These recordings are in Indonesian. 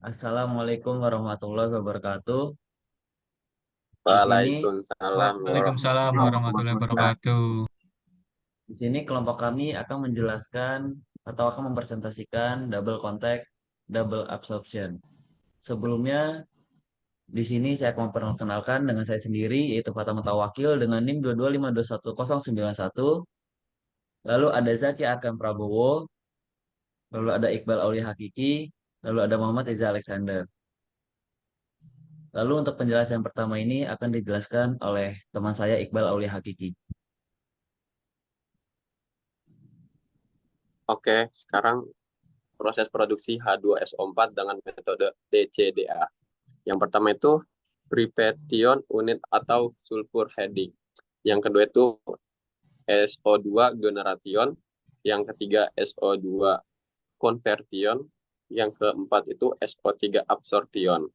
Assalamualaikum warahmatullahi wabarakatuh. Di sini, Waalaikumsalam Waalaikumsalam warahmatullahi warahmatullahi wabarakatuh. wabarakatuh. di sini kelompok kami akan menjelaskan atau akan mempresentasikan double contact, double absorption. Sebelumnya, di sini saya akan memperkenalkan dengan saya sendiri, yaitu Fatah Mutawakil dengan NIM 225211091. Lalu ada Zaki Akan Prabowo, lalu ada Iqbal Aulia Hakiki, lalu ada Muhammad Reza Alexander. Lalu untuk penjelasan pertama ini akan dijelaskan oleh teman saya Iqbal Aulia Hakiki. Oke, sekarang proses produksi H2SO4 dengan metode DCDA. Yang pertama itu preparation unit atau sulfur heading. Yang kedua itu SO2 generation. Yang ketiga SO2 conversion. Yang keempat itu SO3 absorption.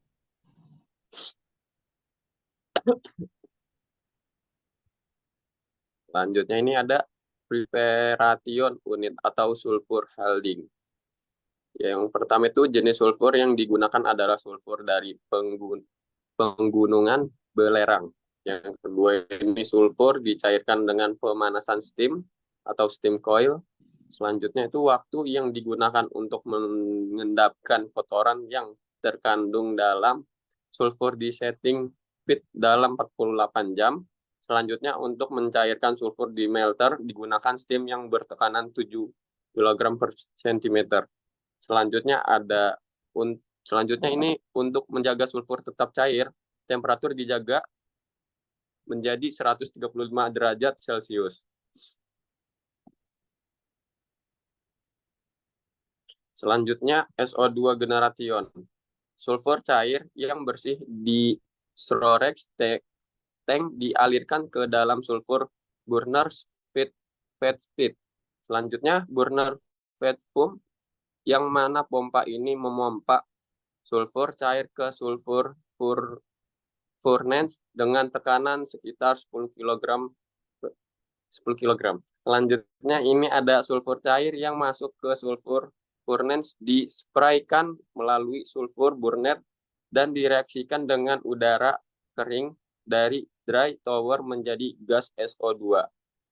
Selanjutnya ini ada preparation unit atau sulfur heading. Yang pertama itu jenis sulfur yang digunakan adalah sulfur dari penggunungan belerang. Yang kedua ini sulfur dicairkan dengan pemanasan steam atau steam coil. Selanjutnya itu waktu yang digunakan untuk mengendapkan kotoran yang terkandung dalam sulfur di setting pit dalam 48 jam. Selanjutnya untuk mencairkan sulfur di melter digunakan steam yang bertekanan 7 kg per cm. Selanjutnya ini untuk menjaga sulfur tetap cair, temperatur dijaga menjadi 135 derajat Celcius. Selanjutnya SO2 generation. Sulfur cair yang bersih di Storex tank dialirkan ke dalam sulfur burner fed speed. Selanjutnya burner fed pump yang mana pompa ini memompa sulfur cair ke sulfur furnace dengan tekanan sekitar 10 kg. Selanjutnya ini ada sulfur cair yang masuk ke sulfur furnace dispraykan melalui sulfur burner dan direaksikan dengan udara kering dari dry tower menjadi gas SO2.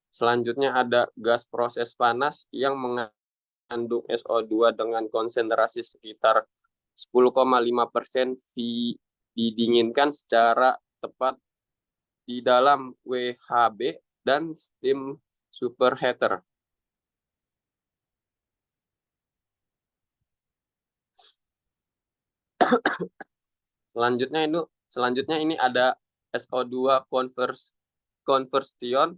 Selanjutnya ada gas proses panas yang mengandung SO2 dengan konsentrasi sekitar 10,5% didinginkan secara tepat di dalam WHB dan steam superheater. Selanjutnya ini ada SO2 conversion.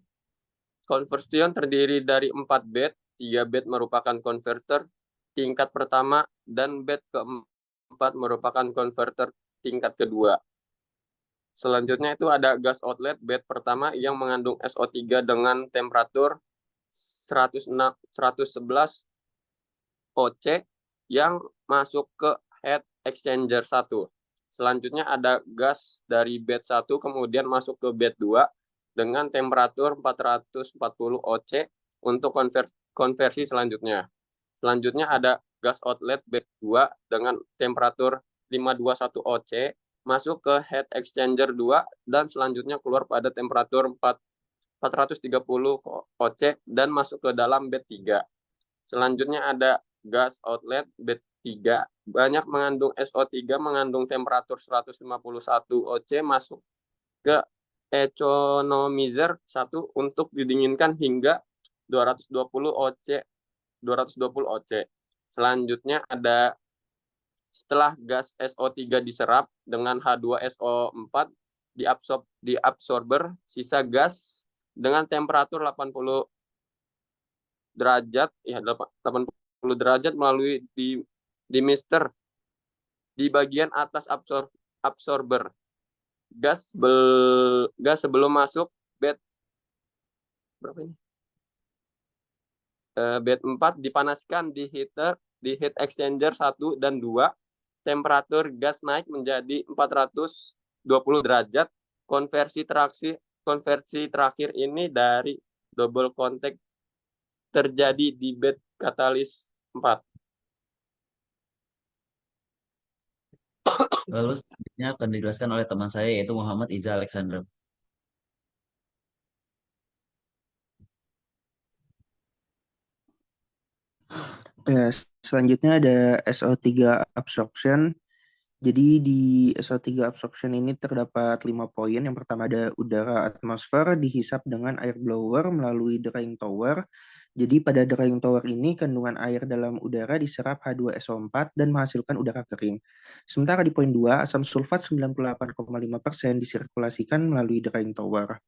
Conversion terdiri dari 4 bed, 3 bed merupakan converter tingkat pertama dan bed keempat merupakan converter tingkat kedua. Selanjutnya itu ada gas outlet bed pertama yang mengandung SO3 dengan temperatur 111 OC yang masuk ke heat exchanger 1. Selanjutnya ada gas dari bed 1 kemudian masuk ke bed 2 dengan temperatur 440 OC untuk konversi selanjutnya. Selanjutnya ada gas outlet bed 2 dengan temperatur 521 OC masuk ke heat exchanger 2 dan selanjutnya keluar pada temperatur 430 OC dan masuk ke dalam bed 3. Selanjutnya ada gas outlet bed 3 banyak mengandung SO3 mengandung temperatur 151 OC masuk ke economizer 1 untuk didinginkan hingga 220 OC. Selanjutnya ada setelah gas SO3 diserap dengan H2SO4 diabsorber sisa gas dengan temperatur 80 derajat 80 derajat melalui demister di bagian atas absorber. Gas sebelum masuk bed berapa ini? Bed 4 dipanaskan di heat exchanger 1 dan 2. Temperatur gas naik menjadi 420 derajat. Konversi terakhir ini dari double contact terjadi di bed katalis 4. Lalu selanjutnya akan dijelaskan oleh teman saya yaitu Muhammad Iza Alexander. Ya, selanjutnya ada SO3 absorption. Jadi di SO3 absorption ini terdapat 5 poin. Yang pertama ada udara atmosfer dihisap dengan air blower melalui drying tower. Jadi pada drying tower ini kandungan air dalam udara diserap H2SO4 dan menghasilkan udara kering. Sementara di poin 2, asam sulfat 98,5% disirkulasikan melalui drying tower.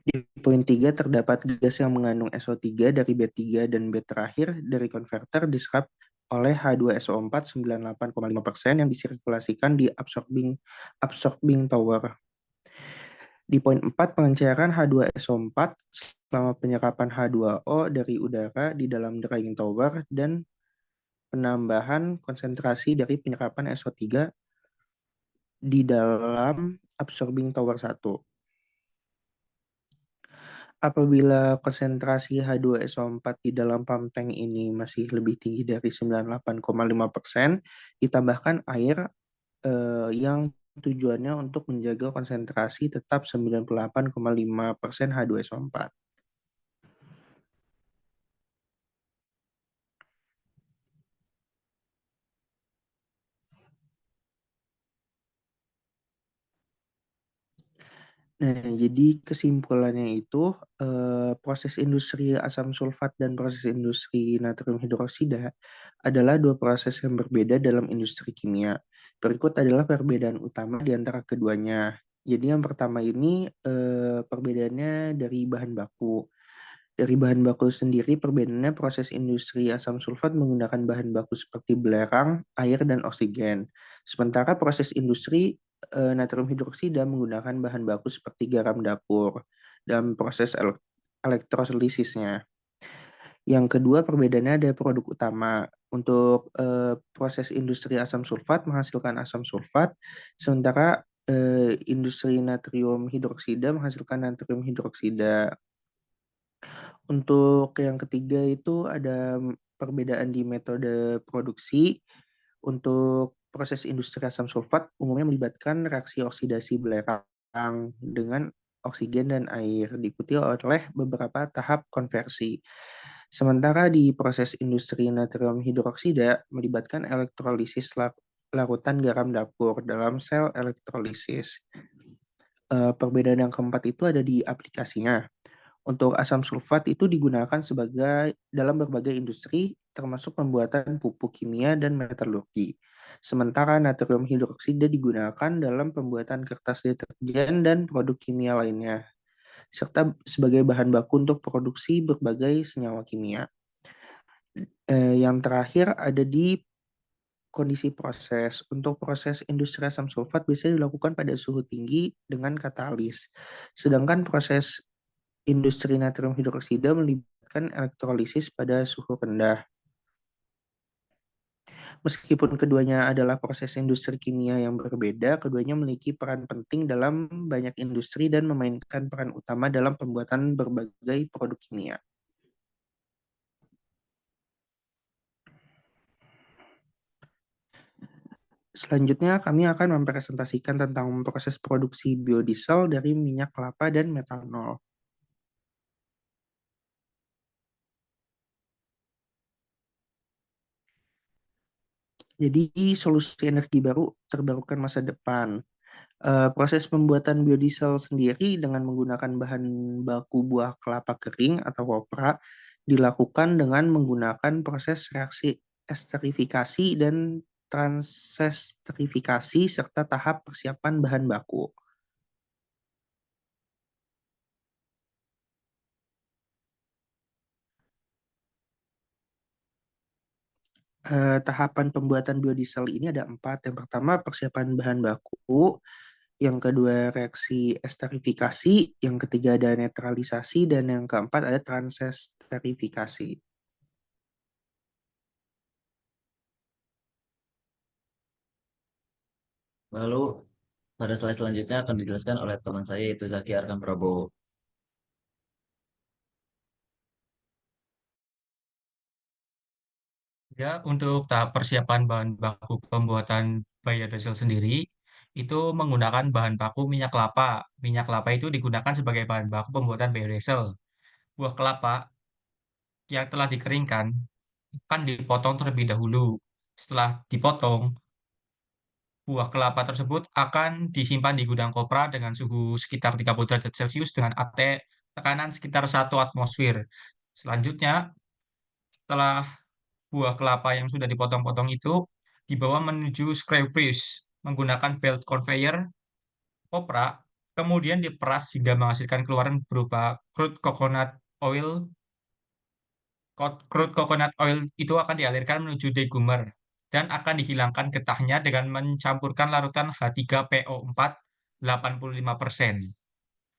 Di poin 3 terdapat gas yang mengandung SO3 dari bed 3 dan bed terakhir dari konverter diserap oleh H2SO4 98,5% yang disirkulasikan di absorbing tower. Di poin 4, pengencairan H2SO4 selama penyerapan H2O dari udara di dalam drying tower dan penambahan konsentrasi dari penyerapan SO3 di dalam absorbing tower 1. Apabila konsentrasi H2SO4 di dalam pump tank ini masih lebih tinggi dari 98,5%, ditambahkan air yang tujuannya untuk menjaga konsentrasi tetap 98,5% H2SO4. Nah, jadi kesimpulannya itu proses industri asam sulfat dan proses industri natrium hidroksida adalah dua proses yang berbeda dalam industri kimia. Berikut adalah perbedaan utama di antara keduanya. Jadi yang pertama ini perbedaannya dari bahan baku. Dari bahan baku sendiri, perbedaannya proses industri asam sulfat menggunakan bahan baku seperti belerang, air, dan oksigen. Sementara proses industri natrium hidroksida menggunakan bahan baku seperti garam dapur dalam proses elektroslisisnya. Yang kedua, perbedaannya ada produk utama. Untuk proses industri asam sulfat menghasilkan asam sulfat, sementara industri natrium hidroksida menghasilkan natrium hidroksida. Untuk yang ketiga itu ada perbedaan di metode produksi. Untuk proses industri asam sulfat umumnya melibatkan reaksi oksidasi belerang dengan oksigen dan air, diikuti oleh beberapa tahap konversi. Sementara di proses industri natrium hidroksida melibatkan elektrolisis larutan garam dapur dalam sel elektrolisis. Perbedaan yang keempat itu ada di aplikasinya. Untuk asam sulfat itu digunakan sebagai dalam berbagai industri termasuk pembuatan pupuk kimia dan metalurgi. Sementara natrium hidroksida digunakan dalam pembuatan kertas deterjen dan produk kimia lainnya, serta sebagai bahan baku untuk produksi berbagai senyawa kimia. Yang terakhir ada di kondisi proses. Untuk proses industri asam sulfat biasanya dilakukan pada suhu tinggi dengan katalis. Sedangkan proses industri natrium hidroksida melibatkan elektrolisis pada suhu rendah. Meskipun keduanya adalah proses industri kimia yang berbeda, keduanya memiliki peran penting dalam banyak industri dan memainkan peran utama dalam pembuatan berbagai produk kimia. Selanjutnya, kami akan mempresentasikan tentang proses produksi biodiesel dari minyak kelapa dan metanol. Jadi, solusi energi baru terbarukan masa depan. Proses pembuatan biodiesel sendiri dengan menggunakan bahan baku buah kelapa kering atau kopra dilakukan dengan menggunakan proses reaksi esterifikasi dan transesterifikasi serta tahap persiapan bahan baku. Tahapan pembuatan biodiesel ini ada 4. Yang pertama persiapan bahan baku, yang kedua reaksi esterifikasi, yang ketiga ada netralisasi, dan yang keempat ada transesterifikasi. Lalu pada slide selanjutnya akan dijelaskan oleh teman saya yaitu Zaki Arkan Prabowo. Ya, untuk tahap persiapan bahan baku pembuatan biodiesel sendiri itu menggunakan bahan baku minyak kelapa. Minyak kelapa itu digunakan sebagai bahan baku pembuatan biodiesel. Buah kelapa yang telah dikeringkan akan dipotong terlebih dahulu. Setelah dipotong, buah kelapa tersebut akan disimpan di gudang kopra dengan suhu sekitar 30 derajat Celcius dengan tekanan sekitar 1 atmosfer. Selanjutnya, setelah buah kelapa yang sudah dipotong-potong itu dibawa menuju screw press menggunakan belt conveyor kopra, kemudian diperas hingga menghasilkan keluaran berupa oil. Crude coconut oil itu akan dialirkan menuju degumer dan akan dihilangkan getahnya dengan mencampurkan larutan H3PO4 85%.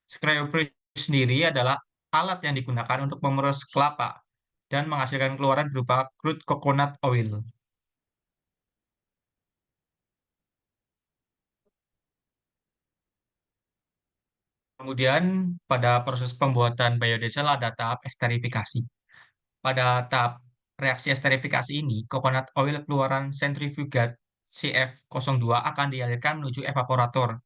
Screw press sendiri adalah alat yang digunakan untuk memeras kelapa dan menghasilkan keluaran berupa crude coconut oil. Kemudian pada proses pembuatan biodiesel ada tahap esterifikasi. Pada tahap reaksi esterifikasi ini, coconut oil keluaran sentrifugat CF02 akan dialirkan menuju evaporator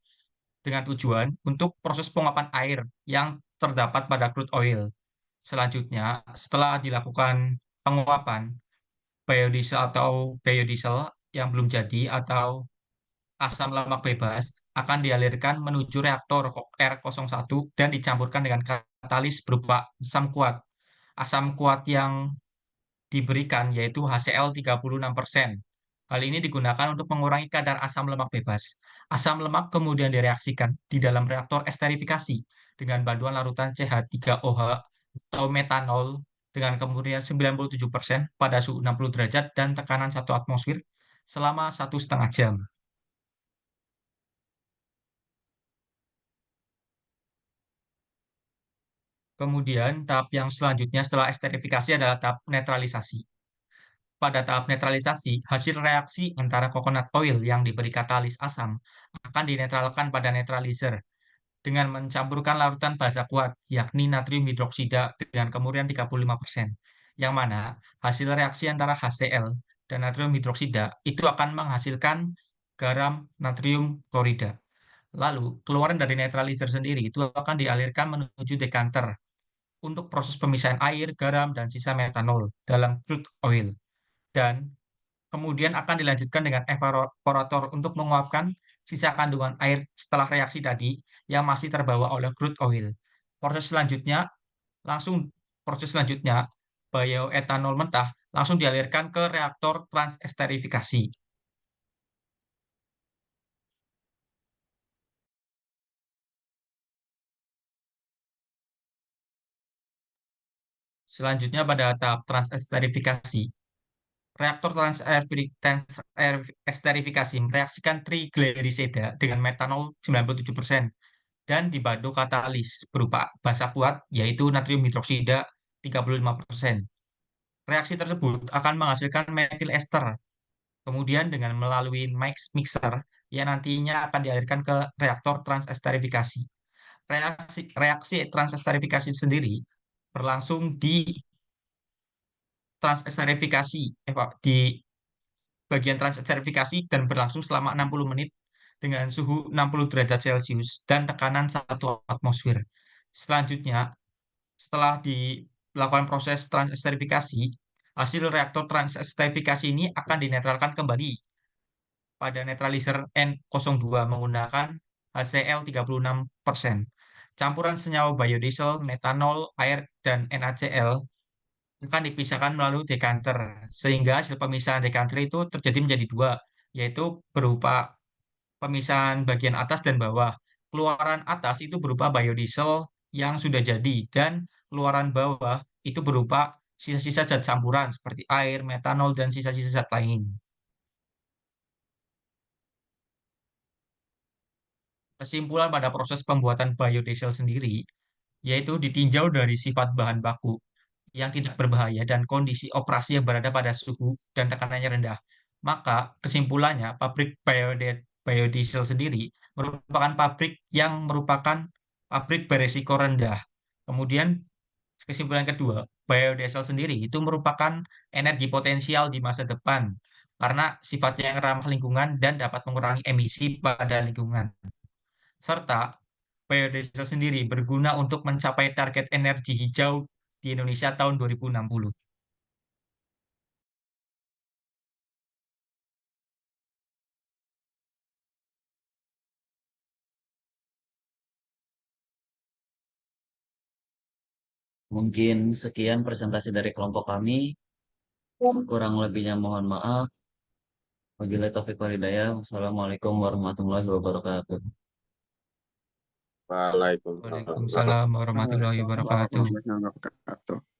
dengan tujuan untuk proses penguapan air yang terdapat pada crude oil. Selanjutnya, setelah dilakukan penguapan, biodiesel yang belum jadi atau asam lemak bebas akan dialirkan menuju reaktor R01 dan dicampurkan dengan katalis berupa asam kuat. Asam kuat yang diberikan yaitu HCl 36%. Hal ini digunakan untuk mengurangi kadar asam lemak bebas. Asam lemak kemudian direaksikan di dalam reaktor esterifikasi dengan bantuan larutan CH3OH atau metanol dengan kemurnian 97% pada suhu 60 derajat dan tekanan 1 atmosfer selama 1,5 jam. Kemudian tahap yang selanjutnya setelah esterifikasi adalah tahap netralisasi. Pada tahap netralisasi, hasil reaksi antara coconut oil yang diberi katalis asam akan dinetralkan pada netralizer dengan mencampurkan larutan basa kuat, yakni natrium hidroksida dengan kemurnian 35%, yang mana hasil reaksi antara HCl dan natrium hidroksida itu akan menghasilkan garam natrium klorida. Lalu, keluaran dari netralizer sendiri itu akan dialirkan menuju dekanter untuk proses pemisahan air, garam, dan sisa metanol dalam crude oil. Dan kemudian akan dilanjutkan dengan evaporator untuk menguapkan sisa kandungan air setelah reaksi tadi yang masih terbawa oleh crude oil. Proses selanjutnya langsung proses selanjutnya bioetanol mentah langsung dialirkan ke reaktor transesterifikasi. Selanjutnya pada tahap transesterifikasi, reaktor transesterifikasi mereaksikan triglycerida dengan metanol 97% dan dibantu katalis berupa basa kuat yaitu natrium hidroksida 35%. Reaksi tersebut akan menghasilkan metil ester. Kemudian dengan melalui mixer yang nantinya akan dialirkan ke reaktor transesterifikasi. Reaksi transesterifikasi sendiri berlangsung di transesterifikasi di bagian transesterifikasi dan berlangsung selama 60 menit dengan suhu 60 derajat Celcius dan tekanan 1 atmosfer. Selanjutnya, setelah dilakukan proses transesterifikasi, hasil reaktor transesterifikasi ini akan dinetralkan kembali pada netralizer N02 menggunakan HCl 36%. Campuran senyawa biodiesel, metanol, air, dan NaCl akan dipisahkan melalui dekanter, sehingga hasil pemisahan dekanter itu terjadi menjadi dua, yaitu berupa pemisahan bagian atas dan bawah. Keluaran atas itu berupa biodiesel yang sudah jadi, dan keluaran bawah itu berupa sisa-sisa zat campuran seperti air, metanol, dan sisa-sisa zat lain. Kesimpulan pada proses pembuatan biodiesel sendiri, yaitu ditinjau dari sifat bahan baku yang tidak berbahaya dan kondisi operasi yang berada pada suhu dan tekanannya rendah. Maka kesimpulannya, pabrik biodiesel sendiri merupakan pabrik beresiko rendah. Kemudian kesimpulan kedua, biodiesel sendiri itu merupakan energi potensial di masa depan. karena sifatnya yang ramah lingkungan dan dapat mengurangi emisi pada lingkungan. Serta biodiesel sendiri berguna untuk mencapai target energi hijau di Indonesia tahun 2060. Mungkin sekian presentasi dari kelompok kami. Kurang lebihnya mohon maaf. Wabillahi taufiq wal hidayah. Wassalamualaikum warahmatullahi wabarakatuh. Waalaikumsalam. Waalaikumsalam warahmatullahi wabarakatuh. Warahmatullahi wabarakatuh.